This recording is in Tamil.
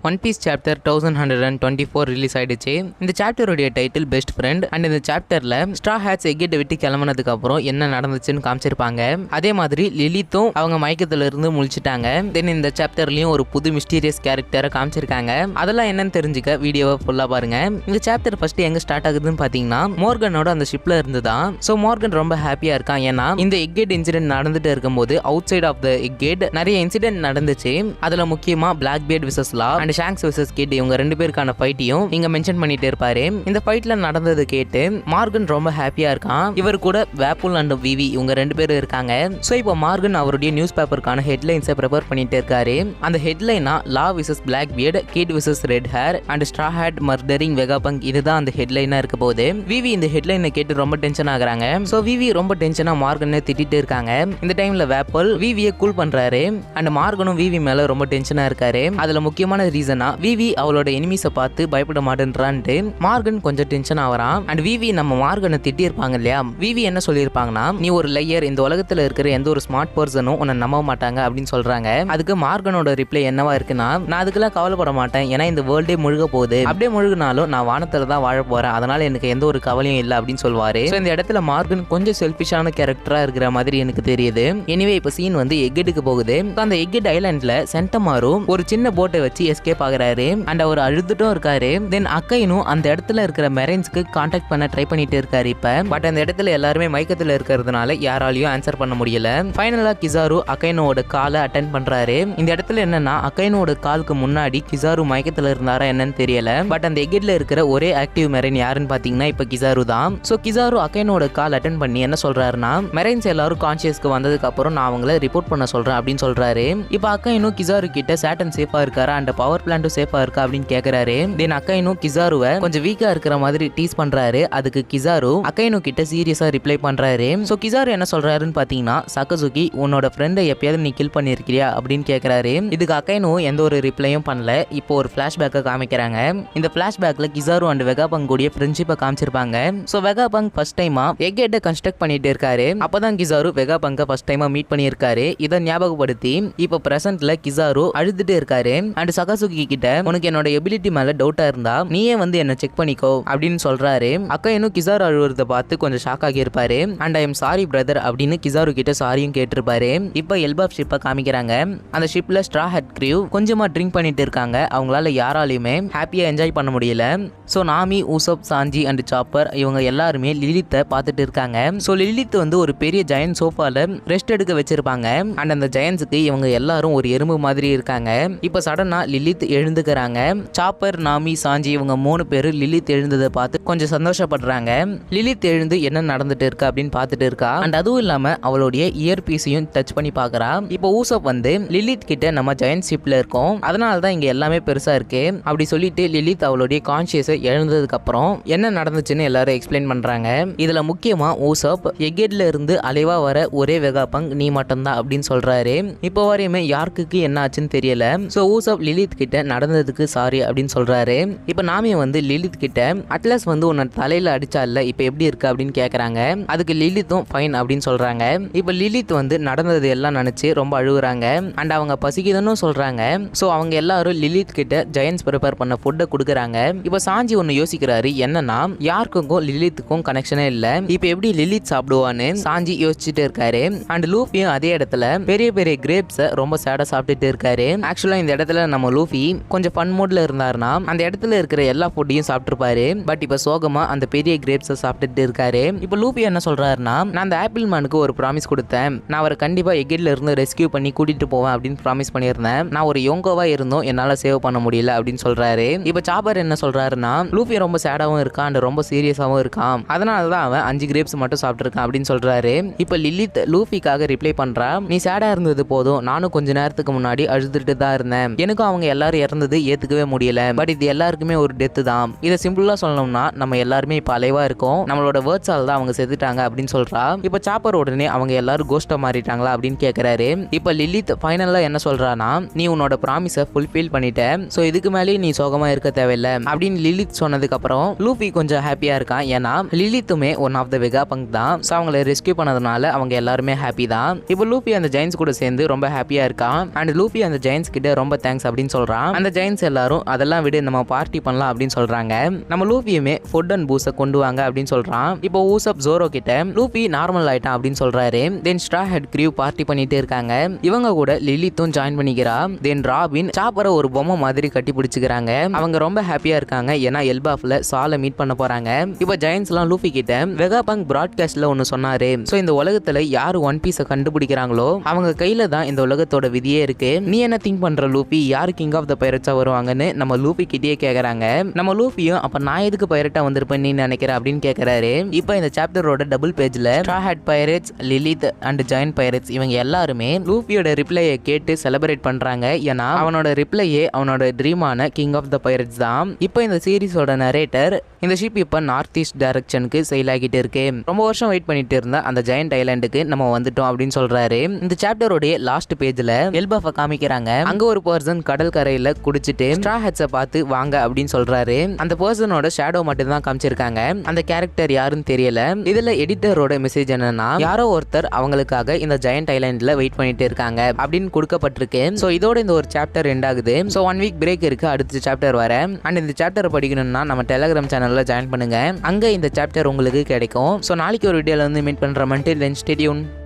ஒன் பீஸ் சாப்டர் 1124 ரிலீஸ் ஆயிடுச்சு. இந்த சாப்டருடைய டைட்டில் பெஸ்ட் ஃப்ரெண்ட். அண்ட் இந்த சாப்டர்ல ஸ்ட்ரா ஹேட்ஸ் எக்கெட் விட்டு கிளம்பினதுக்கு அப்புறம் என்ன நடந்துச்சுன்னு காமிச்சிருப்பாங்க. அதே மாதிரி லிலித்தும் அவங்க மயக்கத்துல இருந்து முழிச்சிட்டாங்க. தென் இந்த சாப்டர்லயும் ஒரு புது மிஸ்டீரியஸ் கேரக்டரை காமிச்சிருக்காங்க. அதெல்லாம் என்னன்னு தெரிஞ்சுக்க வீடியோவை ஃபுல்லா பாருங்க. இந்த சாப்டர் ஃபர்ஸ்ட் எங்க ஸ்டார்ட் ஆகுதுன்னு பாத்தீங்கன்னா மோர்கனோட அந்த ஷிப்ல இருந்துதான். சோ மோர்கன் ரொம்ப ஹாப்பியா இருக்கான். ஏன்னா இந்த எக்கெட் இன்சிடென்ட் நடந்துட்டு இருக்கும்போது outside of the egghead நிறைய இன்சிடென்ட் நடந்துச்சு. அதுல முக்கியமா Blackbeard versus Law and Shanks versus Kid இவங்க ரெண்டு பேருக்கான ஃபைட்டையும் இங்க மென்ஷன் பண்ணிட்டு இருப்பாரு. இந்த ஃபைட்ல நடந்தது கேட்டு மார்கன் ரொம்ப ஹாப்பியா இருக்கான். இவர் கூட வேப்புல் அண்ட் விவி இவங்க ரெண்டு பேரும் இருக்காங்க. சோ இப்போ மார்கன் அவருடைய நியூஸ் பேப்பருக்கான ஹெட்லைன்ஸை ப்ரிப்பேர் பண்ணிட்டு இருக்காரு. அந்த ஹெட்லைனா Law versus Blackbeard, Kid versus Red Hair and Straw Hat murdering Vegapunk, இதுதான் அந்த ஹெட்லைனா இருக்க போது. விவி இந்த ஹெட்லைனை கேட்டு ரொம்ப டென்ஷன் ஆகுறாங்க. சோ விவி ரொம்ப டென்ஷனா மார்கனை திட்டிட்டு இருக்காங்க. இந்த டைம்ல வேப்பல் விவியை கூல் பண்றாரு. அண்ட் மார்கனும் விவி மேல ரொம்ப டென்ஷனா இருக்காரு. அதுல முக்கியமான ரீசனா விவி அவளோட எனிமீஸை பார்த்து பயப்பட மாட்டேன்றான்ட்டு மார்கன் கொஞ்சம் டென்ஷன் ஆகிறான். அண்ட் விவி நம்ம மார்கனை திட்டி இருப்பாங்க இல்லையா, விவி என்ன சொல்லியிருப்பாங்கன்னா, நீ ஒரு லையர், இந்த உலகத்துல இருக்கிற எந்த ஒரு ஸ்மார்ட் பர்சனும் உன்னை நம்ப மாட்டாங்க அப்படின்னு சொல்றாங்க. அதுக்கு மார்கனோட ரிப்ளை என்னவா இருக்குன்னா, நான் அதுக்கெல்லாம் கவலைப்பட மாட்டேன், ஏன்னா இந்த வேர்ல்டே முழுக போகுது, அப்படியே முழுகினாலும் நான் வானத்துல தான் வாழ போறேன், அதனால எனக்கு எந்த ஒரு கவலையும் இல்லை அப்படின்னு சொல்வாரு. இந்த இடத்துல மார்கன் கொஞ்சம் செல்ஃபிஷான கேரக்டரா இருக்கிற மாதிரி எனக்கு தெரியுது. எனிவே இப்ப சீன் வந்து எக்கெட்டுக்கு போகுது. அந்த எக்கெட் ஐலாண்ட்ல சென்டமாரு ஒரு சின்ன போட்டை வச்சு எஸ்கேப் ஆகுறாரு. அண்ட் அவர் அழுதுட்டும் இருக்காரு. தென் அக்கைனும் அந்த இடத்துல இருக்கிற மெரைன்ஸ்க்கு கான்டாக்ட் பண்ண ட்ரை பண்ணிட்டு இருக்காரு இப்ப. பட் அந்த இடத்துல எல்லாருமே மயக்கத்துல இருக்கிறதுனால யாராலையும் ஆன்சர் பண்ண முடியல. ஃபைனலா கிசாரு அக்கைனோட காலை அட்டென்ட் பண்றாரு. இந்த இடத்துல என்னன்னா, அக்கைனோட காலுக்கு முன்னாடி கிசாரு மயக்கத்துல இருந்தாரா என்னன்னு தெரியல. பட் அந்த எக்கெட்ல இருக்கிற ஒரே ஆக்டிவ் மெரைன் யாருன்னு பாத்தீங்கன்னா இப்ப கிசாரு தான். சோ கிசாரு அக்கைனோட கால் அட்டென்ட் பண்ணி என்ன சொல்றாருன்னா, மெரைன்ஸ் எல்லாரும் கான்சியஸ்க்கு வந்ததுக்கு அப்புறம் நான் அவங்கள ரிப்போர்ட் பண்ண சொல்றேன் அப்படின்னு சொல்றாரு. இப்ப அக்கைனும் கிசாரு கிட்ட சாட்டன் சேஃபா இருக்காரா அண்ட் பவர் பிளான்ட்டும் சேஃபா இருக்கா அப்படின்னு கேக்குறாரு. தென் அக்கைனும் கிசாருவை கொஞ்சம் வீக்கா இருக்கிற மாதிரி டீஸ் பண்றாரு. அதுக்கு கிசாரு அக்கைனு கிட்ட சீரியஸா ரிப்ளை பண்றாரு. சோ கிசாரு என்ன சொல்றாருன்னு பாத்தீங்கன்னா, சகசுகி உன்னோட ஃப்ரெண்டை எப்பயாவது நீ கில் பண்ணிருக்கிறியா அப்படின்னு கேக்குறாரு. இதுக்கு அக்கைனு எந்த ஒரு ரிப்ளையும் பண்ணல. இப்போ ஒரு பிளாஷ்பேக்கை காமிக்கிறாங்க. இந்த பிளாஷ்பேக்ல கிசாரு அண்ட் வெகாபங்க் கூடிய ஃப்ரெண்ட்ஷிப்பை காமிச்சிருப்பாங்க. சோ வெகாபங்க் ஃபர்ஸ்ட் டைமா எக்கெட்டை கன்ஸ்ட்ரக்ட் பண்ணிட்டு இருக்காரு. அப்பதான் கிசாரு வெகாபங்கை ஃபர்ஸ்ட் டைமா மீட் பண்ணியிருக்காரு. இதை ஞாபகப்படுத்தி இப்போ பிரசன்ட்ல கிசாரு அழுதுட்டு இருக்காரு. அண்ட் சகசுகி கிட்ட உனக்கு என்னோட எபிலிட்டி மேல டவுட்டா இருந்தா நீயே வந்து என்ன செக் பண்ணிக்கோ அப்படின்னு சொல்றாரு. அக்கா இன்னும் கிசாரு அழுவுறத பார்த்து கொஞ்சம் ஷாக் ஆகி இருப்பாரு. And I am sorry brother அப்படின்னு கிசாரு கிட்ட சாரியும் கேட்டிருப்பாரு. இப்போ எல்பாப் ஷிப்பை காமிக்கிறாங்க. அந்த ஷிப்ல ஸ்ட்ரா ஹேட் கிரூ கொஞ்சமா ட்ரிங்க் பண்ணிட்டு இருக்காங்க. அவங்களால யாராலையுமே ஹாப்பியா என்ஜாய் பண்ண முடியல. சோ நாமி, ஊசப், சாஞ்சி அண்ட் சாப்பர் இவங்க எல்லாருமே லிலித்தை பார்த்துட்டு இருக்காங்க. சோ லிலித் வந்து ஒரு பெரிய ஜெயண்ட் சோஃபால ரெஸ்ட் எடுக்க வச்சிருப்பாங்க. அண்ட் அந்த ஜெயண்ட்ஸுக்கு இவங்க எல்லாரும் ஒரு எறும்பு மாதிரி இருக்காங்க. இப்போ சடனா லிலித் எழுந்துக்கிறாங்க. சாப்பர், நாமி, சாஞ்சி இவங்க 3 பேரு லிலித் எழுந்ததை பார்த்து கொஞ்சம் சந்தோஷப்படுறாங்க. லிலித் எழுந்து என்ன நடந்துட்டு இருக்கு அப்படின்னு பார்த்துட்டு இருக்கா. அண்ட் அதுவும் இல்லாம அவளுடைய இயர் பீஸையும் டச் பண்ணி பாக்குறா. இப்போ ஊசப் வந்து லிலித் கிட்ட நம்ம ஜெயண்ட் ஷிப்ல இருக்கோம், அதனாலதான் இங்க எல்லாமே பெருசா இருக்கு அப்படி சொல்லிட்டு லிலித் அவளுடைய கான்சியஸை எழுந்ததுக்கு அப்புறம் என்ன நடந்துச்சுன்னு எல்லாரும் எக்ஸ்பிளைன் பண்றாங்க. இதுல முக்கியமா ஊசப் எக்கெட்ல இருந்து அலைவா வர ஒரே வெகாபங்க் நீ மட்டும்தான் அப்படின்னு சொல்றாரு. இப்போ வரையுமே யாருக்கு என்ன ஆச்சுன்னு தெரியல. சோ ஊசப் லிலித் கிட்ட நடந்ததுக்கு சாரி அப்படின்னு சொல்றாரு. இப்ப நாமி வந்து லிலித் கிட்ட அட்லஸ் வந்து உன்னை தலையில அடிச்சால இப்ப எப்படி இருக்கு அப்படின்னு கேக்குறாங்க. அதுக்கு லிலித்தும் ஃபைன் அப்படின்னு சொல்றாங்க. இப்ப லிலித் வந்து நடந்தது எல்லாம் நினைச்சு ரொம்ப அழுகுறாங்க. அண்ட் அவங்க பசிக்குதுன்னு சொல்றாங்க. சோ அவங்க எல்லாரும் லிலித் கிட்ட ஜெயன்ஸ் ப்ரிப்பேர் பண்ண ஃபுட்டை கொடுக்குறாங்க. இப்ப சாஞ்சி ஒன்னு யோசிக்கிறாரு. என்னன்னா, யாருக்கும் லிலித்துக்கும் கனெக்ஷனே இல்ல, இப்ப எப்படி லிலித் சாப்பிடுவான்னு சாஞ்சி யோசிச்சுட்டு இருக்காரு. அண்ட் லூஃபியும் அதே இடத்துல பெரிய பெரிய கிரேப்ஸை ரொம்ப சேடா சாப்பிட்டுட்டு இருக்காரு. ஆக்சுவலா இந்த இடத்துல நம்ம லூஃபி கொஞ்சம் ஃபன் மூட்ல இருந்தாருன்னா அந்த இடத்துல இருக்கிற எல்லா ஃபுட்டையும் சாப்பிட்டுருப்பாரு. பட் இப்ப சோகமா அந்த பெரிய கிரேப்ஸை சாப்பிட்டுட்டு இருக்காரு. இப்ப லூஃபி என்ன சொல்றாருன்னா, நான் அந்த ஆப்பிள் மேனுக்கு ஒரு ப்ராமிஸ் கொடுத்தேன், நான் அவரை கண்டிப்பா எக்கெட்ல இருந்து ரெஸ்கியூ பண்ணி கூட்டிட்டு போவேன் அப்படின்னு ப்ராமிஸ் பண்ணியிருந்தேன். நான் ஒரு யோங்கோவா இருந்தும் என்னால சேவ் பண்ண முடியல அப்படின்னு சொல்றாரு. இப்ப சாப்பர் என்ன சொல்றாருன்னா, லூஃபி ரொம்ப சேடாவும் இருக்கான் அண்ட் ரொம்ப சீரியஸாவும் இருக்கான், அதனாலதான் அவன் 5 கிரேப்ஸ் மட்டும் சாப்பிட்டுருக்கான் அப்படின்னு சொல்றாரு. இப்ப லிலித் லூஃபிக்காக ரிப்ளை பண்றா, நீ சேடா இருந்தது போதும், நானும் கொஞ்ச நேரத்துக்கு முன்னாடி அழுதுட்டு தான் இருந்தேன், எனக்கும் அவங்க எல்லாரும் இறந்தது ஏத்துக்கவே முடியல, பட் இது எல்லாருக்குமே ஒரு டெத்து தான், இதை சிம்பிளா சொல்லணும்னா நம்ம எல்லாருமே இப்ப அலைவா இருக்கோம், நம்மளோட வேர்ட்ஸால தான் அவங்க செத்துட்டாங்க அப்படின்னு சொல்றா. இப்ப சாப்பர் உடனே அவங்க எல்லாரும் கோஸ்டா மாறிட்டாங்களா அப்படின்னு கேக்குறாரு. இப்ப லிலித் ஃபைனலா என்ன சொல்றானா, நீ உன்னோட ப்ராமிஸை ஃபுல்ஃபில் பண்ணிட்ட, சோ இதுக்கு மேலே நீ சோகமா இருக்க தேவையில்லை அப்படின்னு லிலித் சொன்னதுக்கு அப்புறம் லூஃபி கொஞ்சம் ஹாப்பியா இருக்கான். ஏன்னா லிலித்துமே ஒன் ஆஃப் த வெகாபங்க் தான். சோ அவங்களை ரெஸ்கியூ பண்ணதுனால அவங்க எல்லாருமே ஹாப்பி தான். இப்போ லூஃபி அந்த ஜெயின்ஸ் கூட சேர்ந்து ரொம்ப ஹாப்பியா இருக்கான். அண்ட் லூஃபி அந்த ஜெயின்ஸ் கிட்ட ரொம்ப தேங்க்ஸ் அப்படின்னு சொல்றான். சொல்றான். அந்த ஜெயின்ஸ் எல்லாரும் அதெல்லாம் விட நம்ம பார்ட்டி பண்ணலாம் அப்படின்னு சொல்றாங்க. நம்ம லூஃபியுமே ஃபுட் அண்ட் பூஸை கொண்டு வாங்க அப்படின்னு சொல்றான். இப்போ ஊசப் ஜோரோ கிட்ட லூஃபி நார்மல் ஆயிட்டான் அப்படின்னு சொல்றாரு. தென் ஸ்ட்ரா ஹெட் கிரீவ் பார்ட்டி பண்ணிட்டே இருக்காங்க. இவங்க கூட லிலித்தும் ஜாயின் பண்ணிக்கிறா. தென் ராபின் சாப்பரை ஒரு பொம்மை மாதிரி கட்டி பிடிச்சிக்கிறாங்க. அவங்க ரொம்ப ஹாப்பியா இருக்காங்க. ஏன்னா எல்பாஃப்ல சாலை மீட் பண்ண போறாங்க. இப்போ ஜெயின்ஸ்லாம் லூஃபி கிட்ட வெகாபங்க் பிராட்காஸ்ட்ல ஒன்னு சொன்னாரு. சோ இந்த உலகத்துல யாரு ஒன் பீஸை கண்டுபிடிக்கிறாங்களோ அவங்க கையில தான் இந்த உலகத்தோட விதியே இருக்கு. நீ என்ன திங்க் பண்ற லூஃபி, யாரு கிங் ஆஃப் த பைரட்ஸா வருவாங்கன்னு நம்ம லூஃபி கிட்டே கேக்குறாங்க. நம்ம லூஃபியும் அப்ப நான் எதுக்கு பைரட்டா வந்திருப்பேன் நீ நினைக்கிற அப்படின்னு கேக்குறாரு. இப்போ இந்த சாப்டரோட டபுள் பேஜ்ல straw hat pirates, Lilith and join pirates இவங்க எல்லாருமே லூஃபியோட ரிப்ளையை கேட்டு செலிப்ரேட் பண்றாங்க. ஏன்னா அவனோட ரிப்ளையே அவனோட ட்ரீமான கிங் ஆஃப் த பைரட்ஸ் தான். இப்போ இந்த சீரிஸோட நரேட்டர் இந்த ஷிப் இப்போ நார்த் ஈஸ்ட் டைரக்ஷனுக்கு செயல் ஆகிட்டு இருக்கு. ரொம்ப வருஷம் வெயிட் பண்ணிட்டு இருந்த அந்த ஜெயண்ட் ஐலாண்டுக்கு நம்ம வந்துட்டோம் அப்படின்னு சொல்றாரு. இந்த சாப்டரோட லாஸ்ட் பேஜ்ல எல்பாஃபை காமிக்கிறாங்க. அங்க ஒரு பர்சன் கடல் கரையில குடிச்சிட்டு ஸ்ட்ரா ஹேட்ஸை பார்த்து வாங்க அப்படின்னு சொல்றாரு. அந்த பர்சனோட ஷேடோ மட்டும் தான் காமிச்சிருக்காங்க. அந்த கேரக்டர் யாருன்னு தெரியல. இதுல எடிட்டரோட மெசேஜ் என்னன்னா யாரோ ஒருத்தர் அவங்களுக்காக இந்த ஜெயண்ட் ஐலாண்ட்ல வெயிட் பண்ணிட்டு இருக்காங்க அப்படின்னு கொடுக்கப்பட்டிருக்கு. சோ இதோட இந்த ஒரு சாப்டர் எண்ட் ஆகுது. சோ 1 வீக் பிரேக் இருக்கு, அடுத்த சாப்டர் வர. அண்ட் இந்த சாப்டர் படிக்கணும்னா நம்ம டெலிகிராம் சேனல்ல ஜாயின் பண்ணுங்க. அங்க இந்த சாப்டர் உங்களுக்கு கிடைக்கும். சோ நாளைக்கு ஒரு வீடியோல வந்து மீட் பண்றேன். until then stay tuned.